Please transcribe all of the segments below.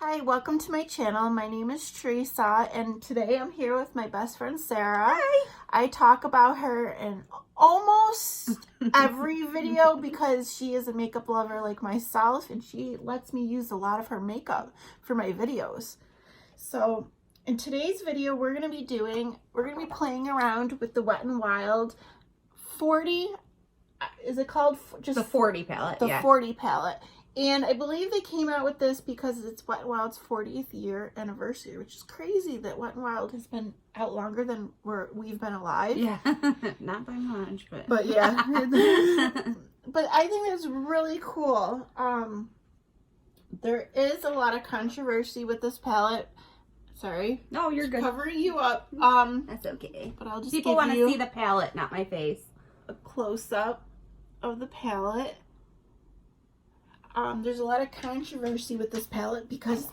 Hi, welcome to my channel. My name is Teresa, and today I'm here with my best friend Sarah. Hi. I talk about her in almost every video because she is a makeup lover like myself, and she lets me use a lot of her makeup for my videos. So in today's video, we're going to be playing around with the Wet n Wild 40, is it called? Just the 40 palette, the yeah. 40 palette. And I believe they came out with this because it's Wet n Wild's 40th year anniversary, which is crazy that Wet n Wild has been out longer than we've been alive. Yeah, not by much, but... But yeah. But I think that's really cool. There is a lot of controversy with this palette. Sorry. No, you're good. Covering you up. That's okay. But I'll just People want to see the palette, not my face. A close-up of the palette. There's a lot of controversy with this palette because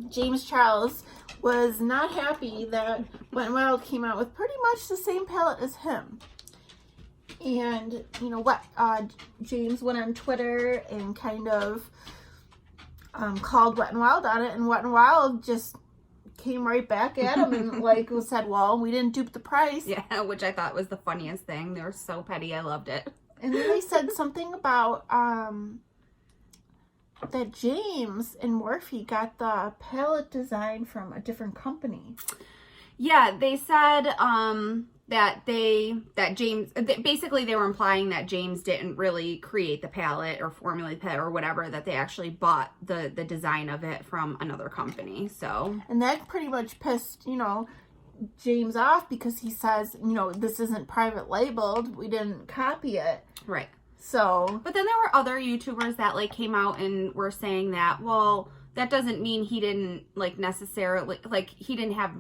James Charles was not happy that Wet n Wild came out with pretty much the same palette as him. And, you know what, James went on Twitter and kind of called Wet n Wild on it, and Wet n Wild just came right back at him and said, well, we didn't dupe the price. Yeah, which I thought was the funniest thing. They were so petty. I loved it. And then they said something about that James and Morphe got the palette design from a different company. Yeah, they said that James, basically they were implying that James didn't really create the palette or formulate the palette or whatever, that they actually bought the design of it from another company. So, and that pretty much pissed, James off because he says, this isn't private labeled. We didn't copy it. Right. So, but then there were other YouTubers that came out and were saying that, well, that doesn't mean he didn't necessarily, he didn't have,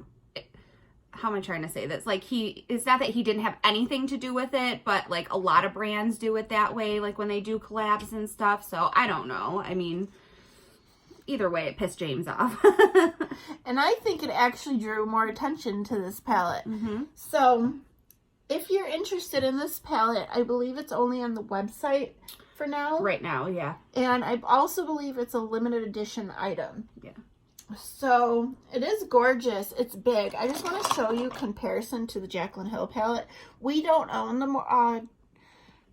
how am I trying to say this? It's not that he didn't have anything to do with it, but a lot of brands do it that way, when they do collabs and stuff. So I don't know. I mean, either way, it pissed James off. And I think it actually drew more attention to this palette. Mm-hmm. So if you're interested in this palette, I believe it's only on the website for now. Right now, yeah. And I also believe it's a limited edition item. Yeah. So it is gorgeous. It's big. I just want to show you comparison to the Jaclyn Hill palette. We don't own the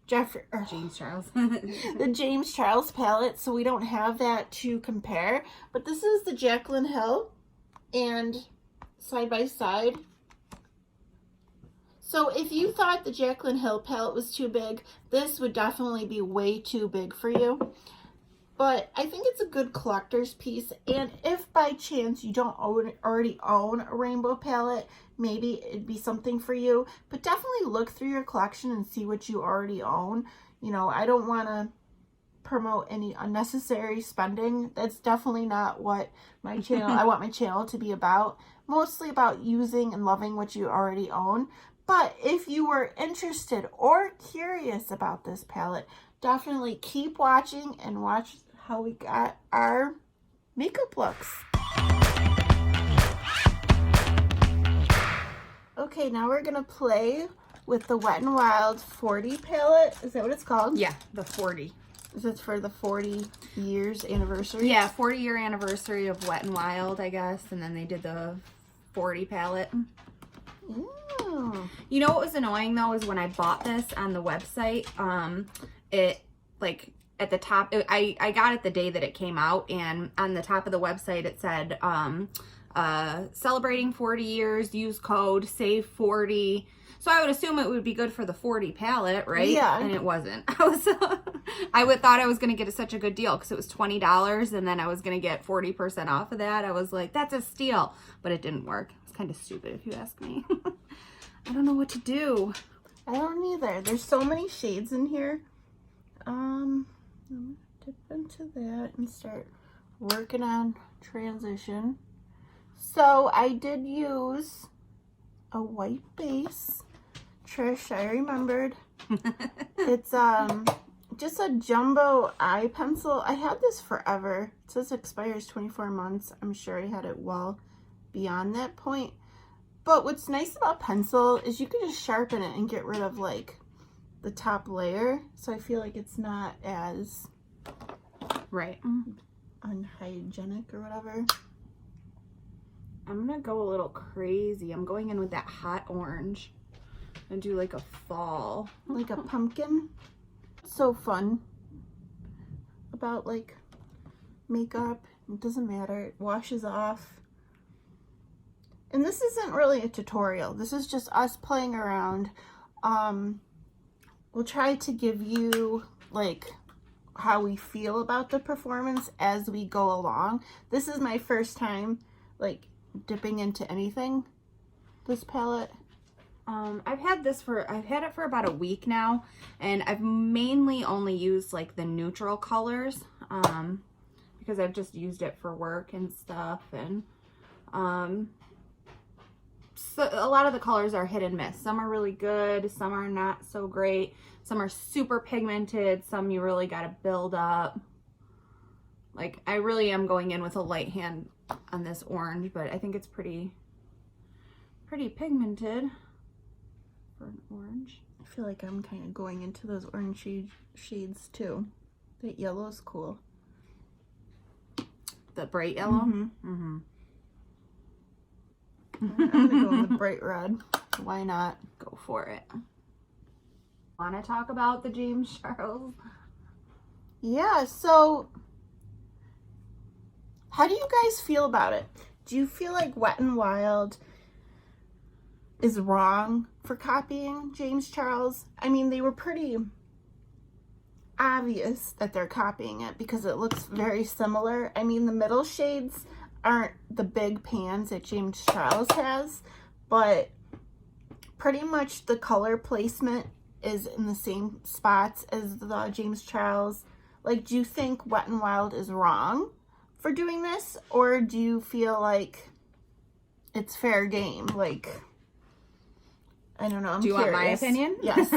James Charles. the James Charles palette, so we don't have that to compare. But this is the Jaclyn Hill, and side by side. So if you thought the Jaclyn Hill palette was too big, this would definitely be way too big for you. But I think it's a good collector's piece, and if by chance you don't already own a rainbow palette, maybe it'd be something for you. But definitely look through your collection and see what you already own. I don't want to promote any unnecessary spending. That's definitely not what my channel, I want my channel to be about. Mostly about using and loving what you already own. But if you were interested or curious about this palette, definitely keep watching and watch how we got our makeup looks. Okay, now we're gonna play with the Wet n Wild 40 palette. Is that what it's called? Yeah, the 40. Is it for the 40 years anniversary? Yeah, 40-year anniversary of Wet n Wild, I guess. And then they did the 40 palette. Ooh. You know what was annoying, though, is when I bought this on the website, it, at the top, I got it the day that it came out, and on the top of the website, it said, celebrating 40 years, use code SAVE40. So I would assume it would be good for the 40 palette, right? Yeah. And it wasn't. I thought I was going to get such a good deal because it was $20, and then I was going to get 40% off of that. I was like, that's a steal. But it didn't work. It's kind of stupid if you ask me. I don't know what to do. I don't either. There's so many shades in here. I'm gonna dip into that and start working on transition. So I did use a white base. Trish, I remembered. It's just a jumbo eye pencil. I had this forever. It says it expires 24 months. I'm sure I had it well beyond that point. But what's nice about pencil is you can just sharpen it and get rid of the top layer. So I feel like it's not as right. unhygienic or whatever. I'm gonna go a little crazy. I'm going in with that hot orange and do like a fall. Like a pumpkin. It's so fun about like makeup. It doesn't matter. It washes off. And this isn't really a tutorial. This is just us playing around. We'll try to give you like how we feel about the performance as we go along. This is my first time like dipping into anything, this palette. I've had it for about a week now, and I've mainly only used like the neutral colors, because I've just used it for work and stuff, and so a lot of the colors are hit and miss. Some are really good, some are not so great, some are super pigmented, some you really got to build up. Like, I really am going in with a light hand on this orange, but I think it's pretty pigmented for an orange. I feel like I'm kind of going into those orange shades too. That yellow's cool. The bright yellow? I'm gonna go with the bright red. Why not? Go for it. Want to talk about the James Charles? Yeah, so how do you guys feel about it? Do you feel like Wet n Wild is wrong for copying James Charles? I mean, they were pretty obvious that they're copying it because it looks very similar. I mean, the middle shades aren't the big pans that James Charles has, but pretty much the color placement is in the same spots as the James Charles. Like, do you think Wet n Wild is wrong for doing this, or do you feel like it's fair game? Like, I don't know. I'm Do you curious. want my opinion? Yes.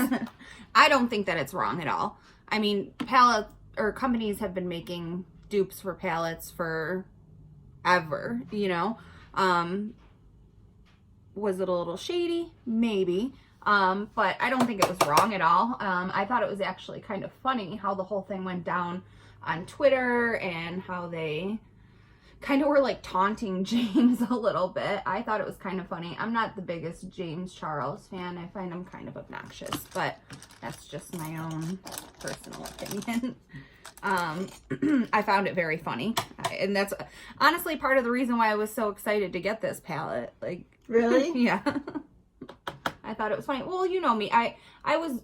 I don't think that it's wrong at all. I mean, palette or companies have been making dupes for palettes for ever, you know. Was it a little shady? Maybe. But I don't think it was wrong at all. I thought it was actually kind of funny how the whole thing went down on Twitter and how they kind of were like taunting James a little bit. I thought it was kind of funny. I'm not the biggest James Charles fan. I find him kind of obnoxious, but that's just my own personal opinion. I found it very funny, and that's honestly part of the reason why I was so excited to get this palette. Like, Really? yeah. I thought it was funny. Well, you know me. I was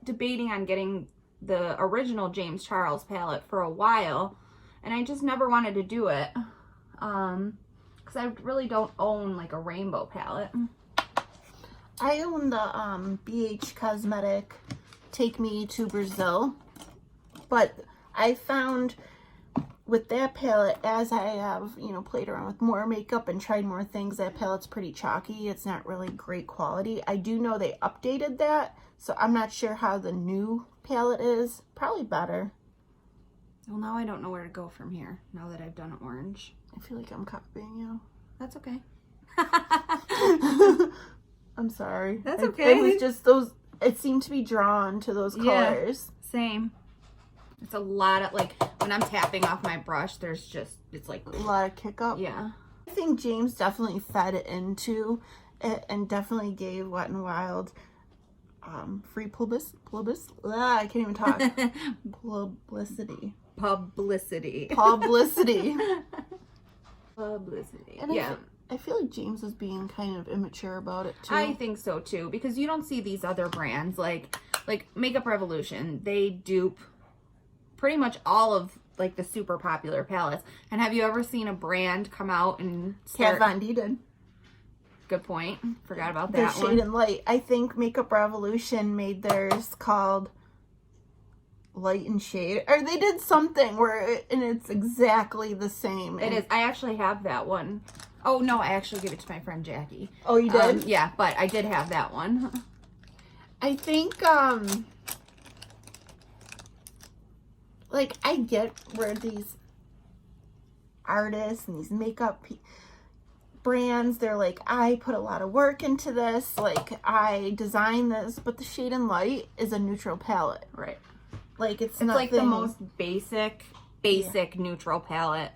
debating on getting the original James Charles palette for a while, and I just never wanted to do it. Because I really don't own like a rainbow palette. I own the BH Cosmetic Take Me to Brazil, but I found with that palette, as I have, you know, played around with more makeup and tried more things, that palette's pretty chalky. It's not really great quality. I do know they updated that, so I'm not sure how the new palette is. Probably better. Well, now I don't know where to go from here, now that I've done orange. I feel like I'm copying you. That's okay. I'm sorry. That's okay. It was just those, it seemed to be drawn to those colors. Yeah, same. It's a lot of, like, when I'm tapping off my brush, there's just, it's like... A lot of kick up. Yeah. I think James definitely fed into it and definitely gave Wet n Wild free publicity. I can't even talk. Publicity. Publicity. Publicity. Publicity. And yeah. I feel like James is being kind of immature about it too. I think so too, because you don't see these other brands like Makeup Revolution. They dupe pretty much all of like the super popular palettes. And have you ever seen a brand come out and start... Kat Von D did. Good point. Forgot about The that Shade one. and Light. I think Makeup Revolution made theirs called Light and Shade. Or they did something where and it's exactly the same. It is. I actually have that one. Oh, no, I actually gave it to my friend Jackie. Oh, you did? Yeah, but I did have that one. I think, like, I get where these artists and these makeup brands, they're like, I put a lot of work into this, like, I designed this, but the Shade and Light is a neutral palette. Right. Like, it's like the nothing... most basic basic neutral palette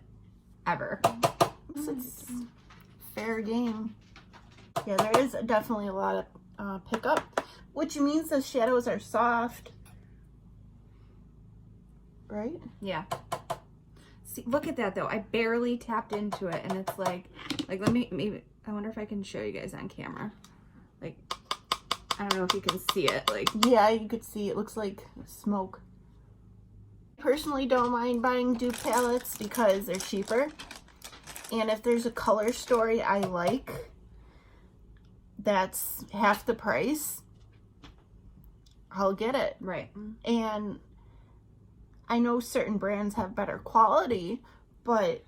ever. It's fair game. Yeah, there is definitely a lot of pickup, which means the shadows are soft, right? Yeah. See, look at that though. I barely tapped into it, and it's like let me, maybe, I wonder if I can show you guys on camera. Like, I don't know if you can see it. Like, yeah, you could see it looks like smoke. Personally don't mind buying dupe palettes because they're cheaper, and if there's a color story I like that's half the price, I'll get it. right. And I know certain brands have better quality, but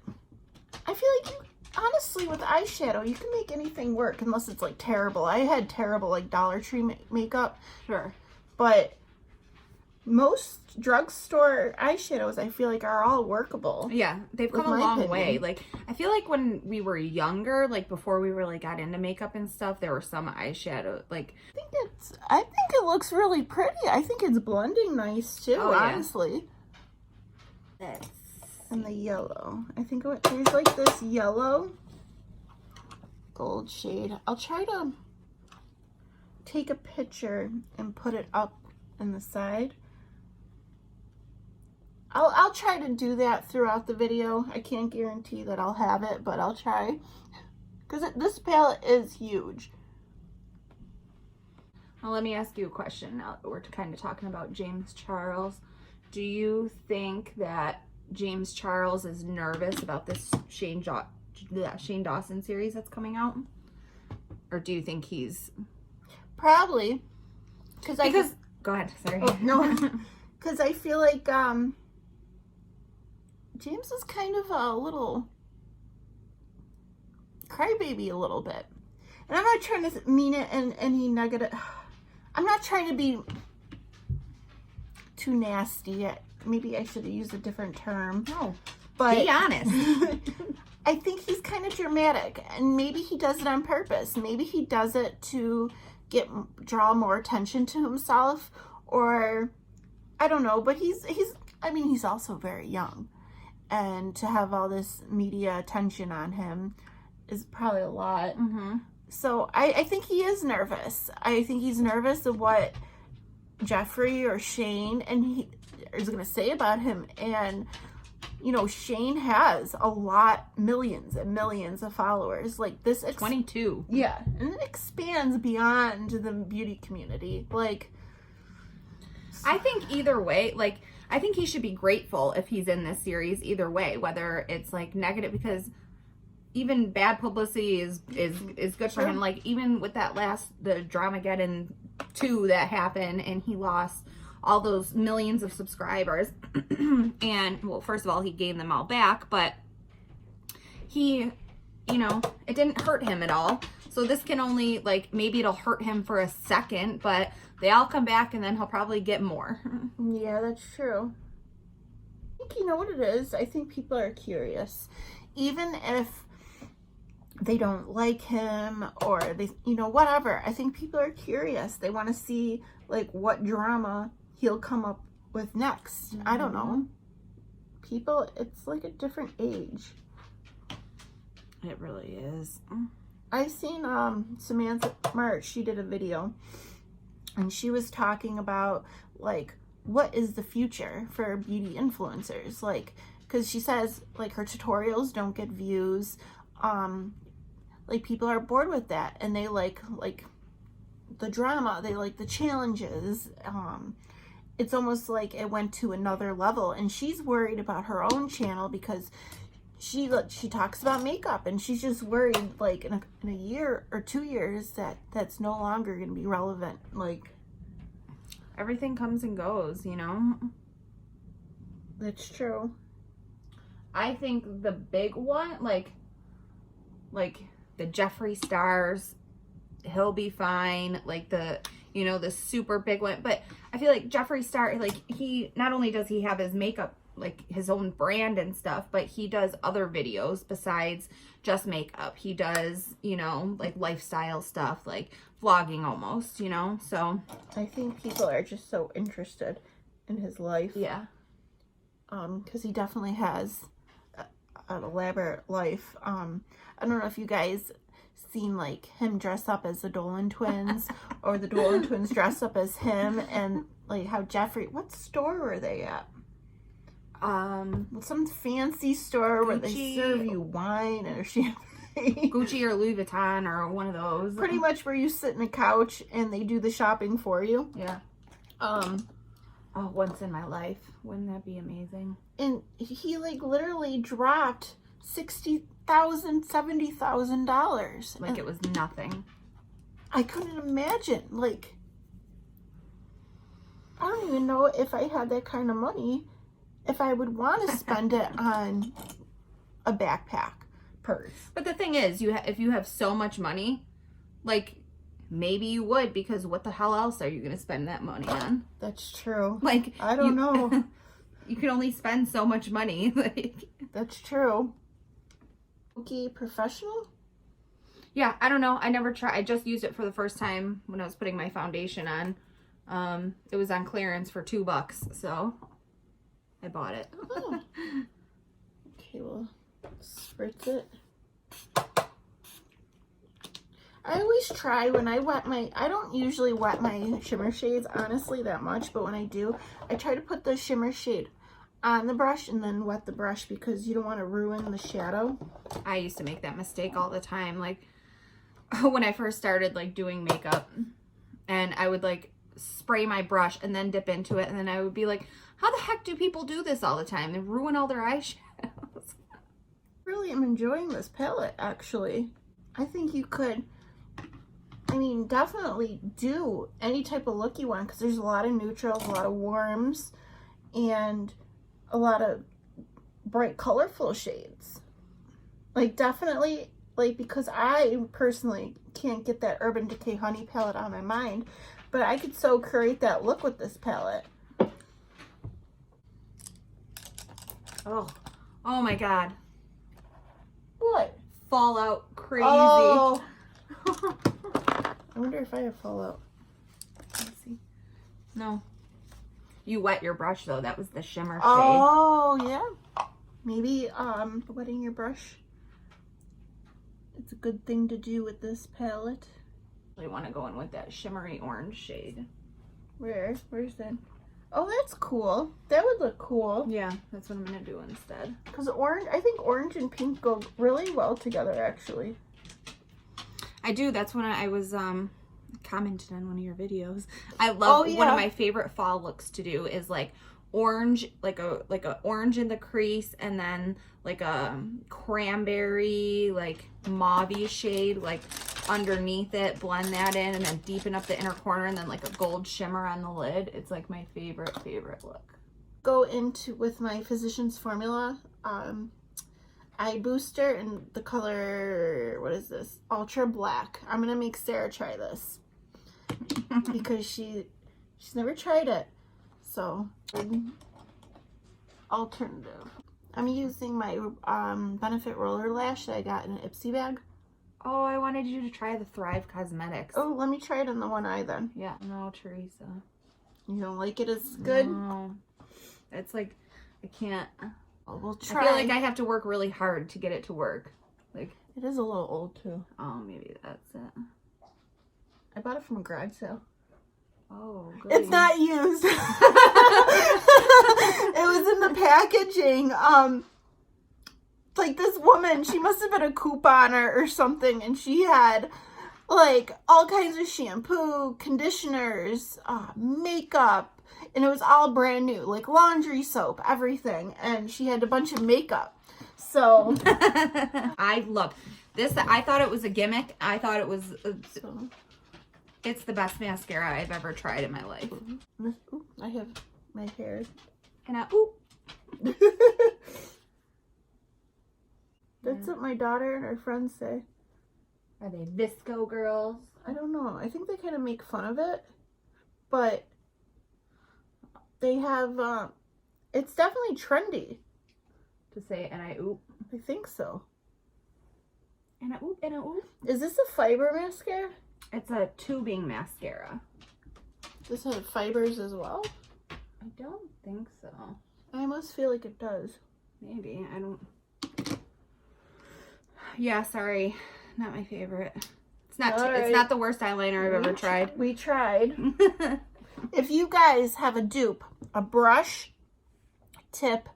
I feel like honestly with eyeshadow you can make anything work unless it's like terrible. I had terrible like Dollar Tree makeup, Sure. but most drugstore eyeshadows I feel like are all workable. Yeah, they've come a long way. Like, I feel like when we were younger, like before we really got into makeup and stuff, there were some eyeshadow, like, I think it looks really pretty. I think it's blending nice too, Oh, yeah. honestly. And the yellow. I think there's like this yellow gold shade. I'll try to take a picture and put it up in the side. I'll try to do that throughout the video. I can't guarantee that I'll have it, but I'll try. Because this palette is huge. Well, let me ask you a question now that we're kind of talking about James Charles. Do you think that James Charles is nervous about this Shane Dawson series that's coming out? Or do you think he's... Probably. Because go ahead, sorry. Oh, no. Because I feel like James is kind of a little crybaby a little bit. And I'm not trying to mean it in any negative... I'm not trying to be too nasty. Maybe I should have used a different term. No, but be honest. I think he's kind of dramatic, and maybe he does it on purpose. Maybe he does it to draw more attention to himself, or I don't know. But he's also very young, and to have all this media attention on him is probably a lot. Mm-hmm. So I think he is nervous. I think he's nervous of what Jeffree or Shane and he is going to say about him. And, you know, Shane has millions and millions of followers. Like this. 22. Yeah. And it expands beyond the beauty community. Like, I think either way, like, I think he should be grateful if he's in this series either way, whether it's like negative, because even bad publicity is good for him. Like, even with that the Dramageddon 2 that happened, and he lost all those millions of subscribers. And, well, first of all, he gained them all back, but he, you know, it didn't hurt him at all. So this can only, like, maybe it'll hurt him for a second, but they all come back, and then he'll probably get more. Yeah, that's true. I think you know what it is. I think people are curious. Even if they don't like him or they, you know, whatever. I think people are curious. They want to see, like, what drama he'll come up with next. I don't know. People, it's like a different age. It really is. I seen Samantha March, she did a video, and she was talking about, like, what is the future for beauty influencers? Like, because she says, like, her tutorials don't get views. Like, people are bored with that, and they like the drama, they like the challenges. It's almost like it went to another level, and she's worried about her own channel because she talks about makeup, and she's just worried, like, in a year or 2 years that's no longer going to be relevant. Like, everything comes and goes, you know? that's true. I think the big one, like the Jeffree Stars, he'll be fine. Like, the, you know, the super big one. But I feel like Jeffree Star, like, he, not only does he have his makeup, like, his own brand and stuff, but he does other videos besides just makeup. He does, you know, like, lifestyle stuff, like vlogging almost, you know? So I think people are just so interested in his life. yeah. because he definitely has an elaborate life. I don't know if you guys seen like him dress up as the Dolan twins or the Dolan twins dress up as him, and like how Jeffrey, what store were they at? Some fancy store where they Gucci. serve you wine or champagne. Gucci or Louis Vuitton or one of those. Pretty much where you sit in a couch and they do the shopping for you. Yeah. Oh, once in my life. Wouldn't that be amazing? And he like literally dropped $60,000, $70,000. Like, it was nothing. I couldn't imagine. Like, I don't even know if I had that kind of money, if I would want to spend it on a backpack purse. But the thing is, if you have so much money, like, maybe you would, because what the hell else are you going to spend that money on? That's true. Like, I don't know. You can only spend so much money. Like, That's true. Okay, professional? yeah, I don't know. I never tried. I just used it for the first time when I was putting my foundation on. It was on clearance for $2, so I bought it. Oh. Okay, well, spritz it. I always try when I wet my, I don't usually wet my shimmer shades, honestly, that much, but when I do, I try to put the shimmer shade on the brush and then wet the brush because you don't want to ruin the shadow. I used to make that mistake all the time. Like, when I first started, like, doing makeup, and I would, like, spray my brush and then dip into it, and then I would be like, how the heck do people do this all the time? They ruin all their eyeshadows. Really am enjoying this palette, actually. I think you could, I mean, definitely do any type of look you want, because there's a lot of neutrals, a lot of warms, and a lot of bright colorful shades. Like, definitely, like, because I personally can't get that Urban Decay Honey palette on my mind, but I could so create that look with this palette. Oh my god. What? Fallout crazy. Oh. I wonder if I have fallout. Let's see. No. You wet your brush though. That was the shimmer shade. Oh, yeah. Maybe wetting your brush. It's a good thing to do with this palette. I want to go in with that shimmery orange shade. Where's that? Oh, that's cool. That would look cool. Yeah, that's what I'm going to do instead. Because orange, I think orange and pink go really well together, actually. I do. That's when I was commented on one of your videos. I love one of my favorite fall looks to do is like orange, like a orange in the crease, and then like a cranberry, like mauve-y shade, like underneath it, blend that in, and then deepen up the inner corner, and then like a gold shimmer on the lid. It's like my favorite look. Go into with my Physicians Formula eye booster in the color, what is this? Ultra Black. I'm gonna make Sarah try this because she's never tried it. So alternative. I'm using my Benefit Roller Lash that I got in an Ipsy bag. Oh, I wanted you to try the Thrive Cosmetics. Oh, let me try it in the one eye then. Yeah. No, Teresa. You don't like it as good? No. It's like, I can't. Well, we'll try. I feel like I have to work really hard to get it to work. Like, it is a little old too. oh, maybe that's it. I bought it from a garage sale. Oh, good. It's not used. It was in the packaging. Like this woman, she must have been a couponer or something, and she had like all kinds of shampoo, conditioners, makeup, and it was all brand new, like laundry soap, everything. And she had a bunch of makeup. So I love this. I thought it was a gimmick. I thought it was. It's the best mascara I've ever tried in my life. Ooh, I have my hair. And That's what my daughter and her friends say. Are they Visco girls? I don't know. I think they kind of make fun of it, but they have. It's definitely trendy To say and I oop. I think so. And I oop and I oop. Is this a fiber mascara? It's a tubing mascara. This has fibers as well? I don't think so. I almost feel like it does. Maybe. I don't. Yeah, sorry. Not my favorite. It's not it's not the worst eyeliner I've ever tried. We tried. If you guys have a dupe, a brush tip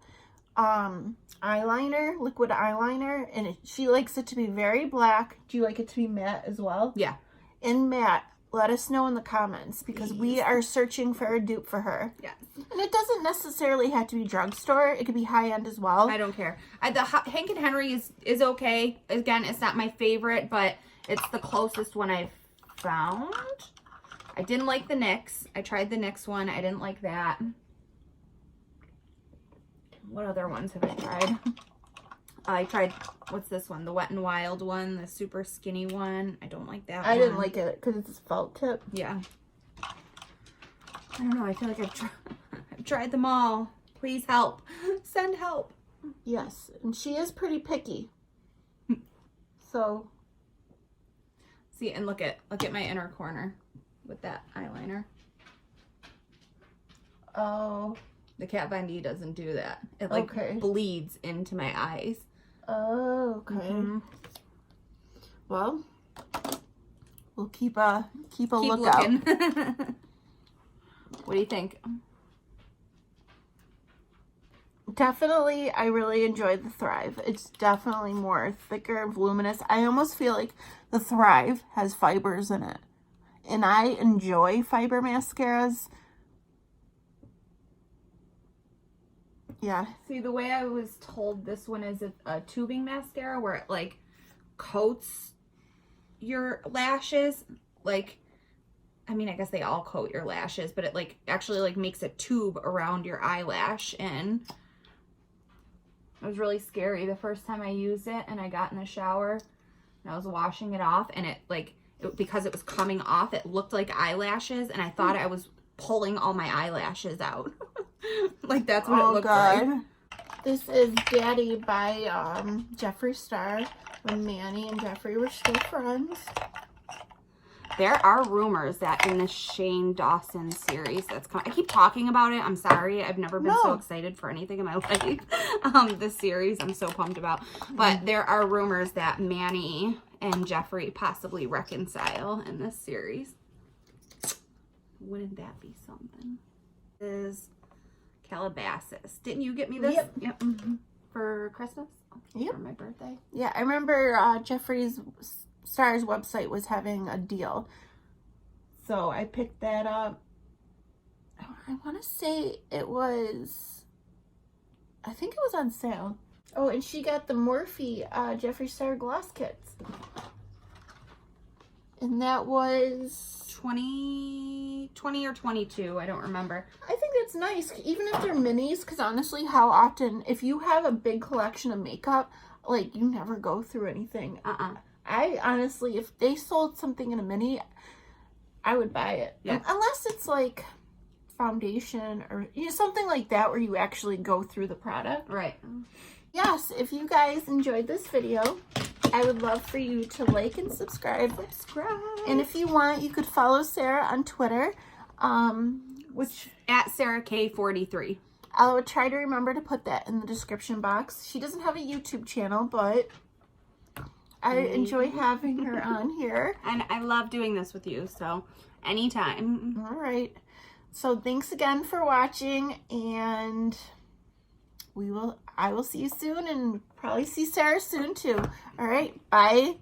eyeliner, liquid eyeliner, and she likes it to be very black. Do you like it to be matte as well? Yeah. In matte, let us know in the comments because we are searching for a dupe for her. Yes. And it doesn't necessarily have to be drugstore. It could be high-end as well. I don't care. The Hank & Henry is okay. Again, it's not my favorite, but it's the closest one I've found. I didn't like the NYX. I tried the NYX one. I didn't like that. What other ones have I tried? I tried, what's this one? The Wet n Wild one, the super skinny one. I don't like that one. I didn't like it because it's a felt tip. Yeah. I don't know. I feel like I've tried them all. Please help. Send help. Yes, and she is pretty picky. So. See, and look at my inner corner with that eyeliner. Oh. The Kat Von D doesn't do that. It like bleeds into my eyes. Oh, okay. Well, we'll keep a lookout. What do you think? Definitely, I really enjoyed the Thrive. It's definitely more thicker, voluminous. I almost feel like the Thrive has fibers in it. And I enjoy fiber mascaras. Yeah. See, the way I was told this one is a tubing mascara where it like coats your lashes. Like, I mean, I guess they all coat your lashes, but it like actually like makes a tube around your eyelash. And it was really scary the first time I used it, and I got in the shower and I was washing it off, and it like, because it was coming off, it looked like eyelashes, and I thought I was pulling all my eyelashes out. Like that's what it looked like. This is Daddy by Jeffree Star, when Manny and Jeffree were still friends. There are rumors that in the Shane Dawson series that's coming, I keep talking about it. I'm sorry. I've never been so excited for anything in my life. This series I'm so pumped about. But there are rumors that Manny and Jeffree possibly reconcile in this series. Wouldn't that be something? This is Calabasas. Didn't you get me this? Yep. For Christmas? Yep. For my birthday? Yeah, I remember Jeffree Star's website was having a deal. So I picked that up. I want to say it was, I think it was on sale. Oh, and she got the Morphe Jeffree Star gloss kits. And that was 20 or 22, I don't remember. I think that's nice, even if they're minis, because honestly, how often, if you have a big collection of makeup, like, you never go through anything. I honestly, if they sold something in a mini, I would buy it. Yeah. Unless it's like foundation or something like that where you actually go through the product. Right. Yes, if you guys enjoyed this video, I would love for you to like and subscribe. And if you want, you could follow Sarah on Twitter, which at Sarah K43. I would try to remember to put that in the description box. She doesn't have a YouTube channel, but I enjoy having her on here. And I love doing this with you, so anytime. All right. So thanks again for watching, and I will see you soon, and probably see Sarah soon too. All right. Bye.